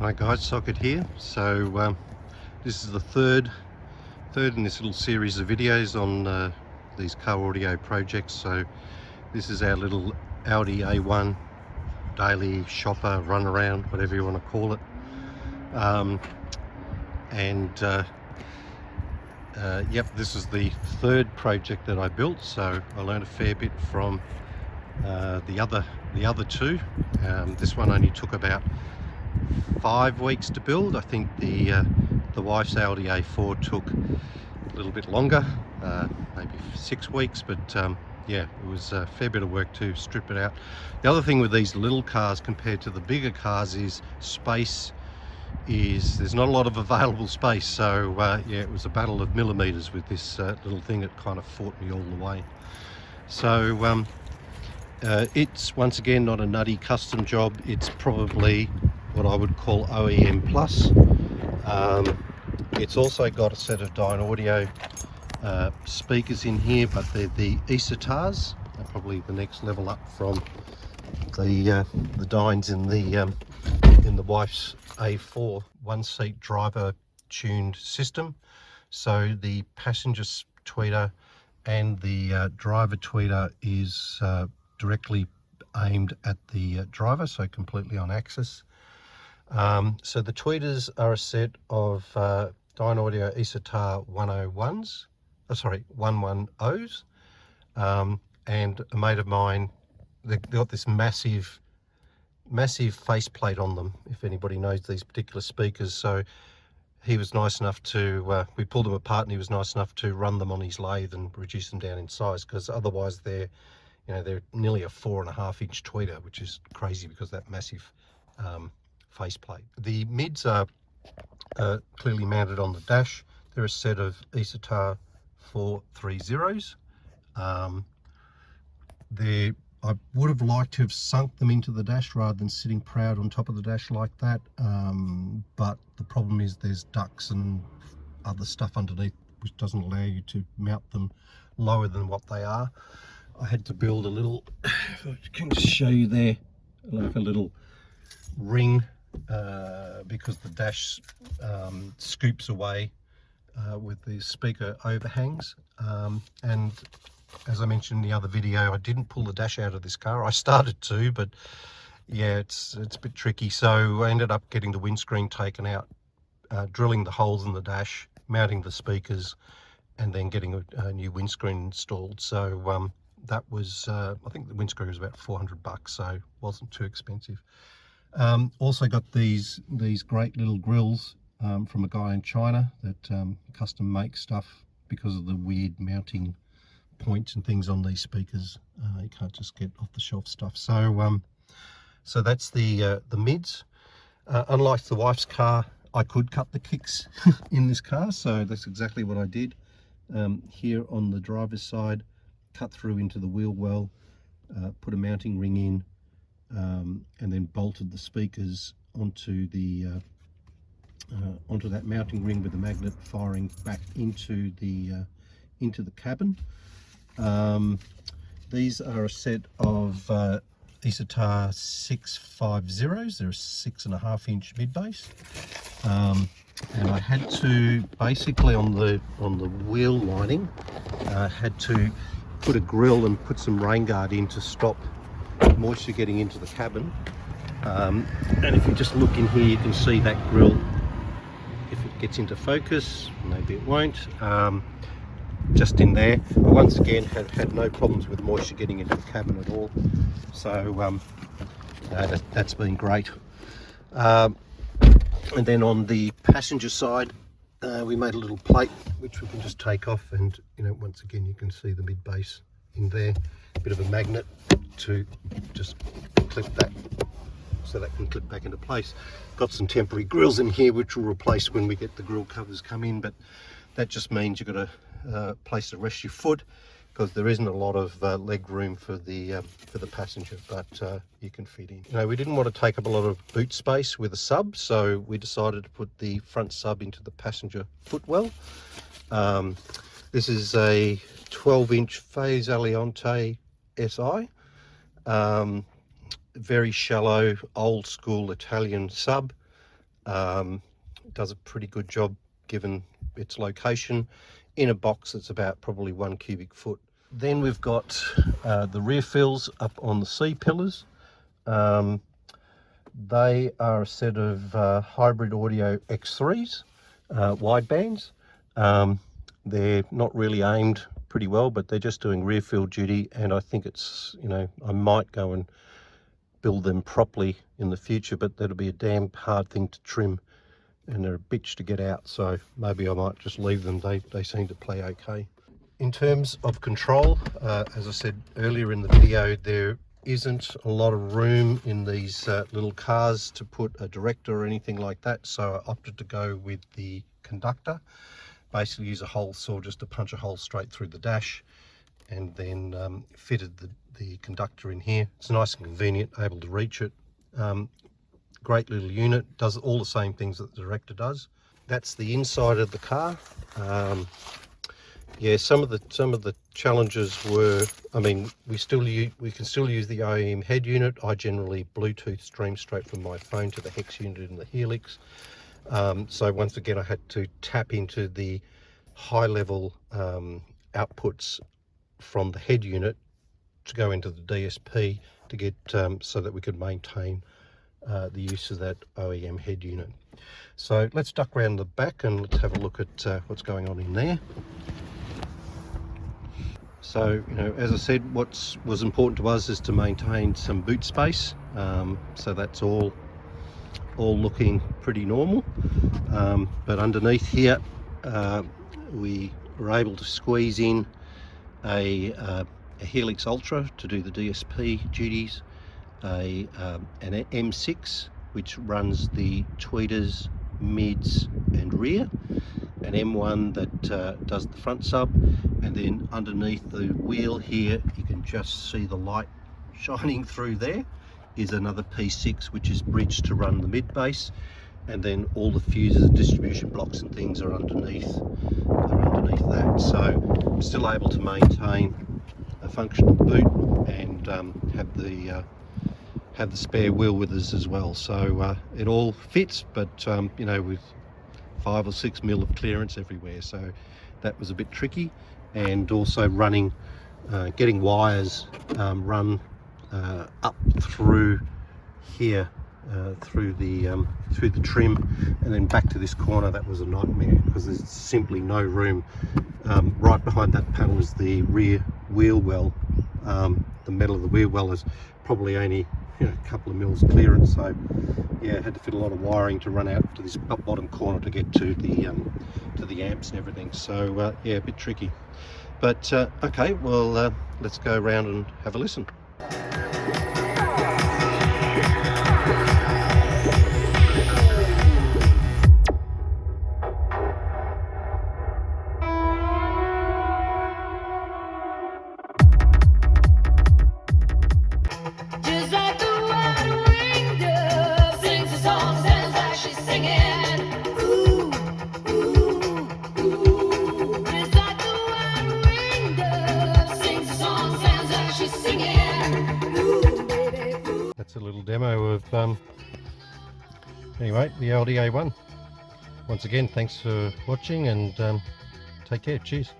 Hi guys, Socket here. So this is the third in this little series of videos on these car audio projects. So this is our little Audi A1 daily shopper, run around, whatever you want to call it. Yep, this is the third project that I built, so I learned a fair bit from the other two. This one only took about 5 weeks to build. I think the wife's Audi A4 took a little bit longer, maybe 6 weeks, but yeah, it was a fair bit of work to strip it out. The other thing with these little cars compared to the bigger cars is there's not a lot of available space. So yeah, it was a battle of millimeters with this little thing. It kind of fought me all the way. So it's once again not a nutty custom job. It's probably what I would call OEM plus. It's also got a set of Dynaudio speakers in here, but they're the Isotars. They're probably the next level up from the Dynes in the wife's A4 one-seat driver tuned system. So the passenger tweeter and the driver tweeter is directly aimed at the driver, so completely on axis. So the tweeters are a set of Dynaudio Isotar 101s, 110s, and a mate of mine, they've got this massive faceplate on them, if anybody knows these particular speakers. So he was nice enough to, we pulled them apart, and he was nice enough to run them on his lathe and reduce them down in size, because otherwise they're nearly a 4.5-inch tweeter, which is crazy because that massive faceplate. The mids are clearly mounted on the dash. They're a set of Isotar 430s. I would have liked to have sunk them into the dash rather than sitting proud on top of the dash like that, but the problem is there's ducts and other stuff underneath which doesn't allow you to mount them lower than what they are. I had to build a little, if I can just show you there, like a little ring, because the dash scoops away with the speaker overhangs, and as I mentioned in the other video, I didn't pull the dash out of this car. I started to, but yeah, it's a bit tricky. So I ended up getting the windscreen taken out, drilling the holes in the dash, mounting the speakers, and then getting a new windscreen installed. So that was, I think the windscreen was about $400, so it wasn't too expensive. Also got these great little grills from a guy in China that custom makes stuff because of the weird mounting points and things on these speakers. You can't just get off the shelf stuff. So so that's the mids. Unlike the wife's car, I could cut the kicks in this car, so that's exactly what I did. Here on the driver's side, cut through into the wheel well, put a mounting ring in, and then bolted the speakers onto that mounting ring with the magnet firing back into the cabin. These are a set of Isotar 650s. They're a 6.5-inch mid base, and I had to basically on the wheel lining, had to put a grill and put some rain guard in to stop moisture getting into the cabin. And if you just look in here, you can see that grill. If it gets into focus, maybe it won't. Just in there, but once again had no problems with moisture getting into the cabin at all. So that's been great. And then on the passenger side, we made a little plate which we can just take off, and once again you can see the mid base in there. A bit of a magnet to just clip that, so that can clip back into place. Got some temporary grills in here which will replace when we get the grill covers come in, but that just means you've got a place to rest your foot, because there isn't a lot of leg room for the passenger, but you can fit in. We didn't want to take up a lot of boot space with a sub, so we decided to put the front sub into the passenger footwell. This is a 12-inch Phase Aliante SI, very shallow, old school Italian sub. Does a pretty good job given its location in a box that's about probably 1 cubic foot. Then we've got the rear fills up on the C pillars. They are a set of hybrid audio X3s, widebands. They're not really aimed pretty well, but they're just doing rear fill duty, and I think it's, you know, I might go and build them properly in the future, but that'll be a damn hard thing to trim, and they're a bitch to get out, so maybe I might just leave them. They seem to play okay. In terms of control, as I said earlier in the video, there isn't a lot of room in these little cars to put a director or anything like that, so I opted to go with the conductor. Basically use a hole saw just to punch a hole straight through the dash, and then fitted the conductor in here. It's nice and convenient, able to reach it. Great little unit, does all the same things that the director does. That's the inside of the car. Yeah, some of the challenges were, I mean, we can still use the OEM head unit. I generally Bluetooth stream straight from my phone to the hex unit in the Helix. So once again, I had to tap into the high level outputs from the head unit to go into the DSP to get so that we could maintain the use of that OEM head unit. So let's duck around the back and let's have a look at what's going on in there. So, you know, as I said, what was important to us is to maintain some boot space. So that's all looking pretty normal. But underneath here, we were able to squeeze in a Helix Ultra to do the DSP duties, an M6 which runs the tweeters, mids and rear, an M1 that does the front sub, and then underneath the wheel here you can just see the light shining through there is another P6 which is bridged to run the mid bass, and then all the fuses and distribution blocks and things are underneath that. So I'm still able to maintain a functional boot and have the spare wheel with us as well. So it all fits, but you know, with 5 or 6 mil of clearance everywhere, so that was a bit tricky. And also running, getting wires run up through here, through the trim, and then back to this corner. That was a nightmare because there's simply no room. Right behind that panel is the rear wheel well. The metal of the wheel well is probably only, you know, a couple of mils clearance, so yeah, had to fit a lot of wiring to run out to this bottom corner to get to the amps and everything. So yeah, a bit tricky, but okay, well, let's go around and have a listen. That's a little demo of anyway, the Audi A1. Once again, thanks for watching, and take care. Cheers.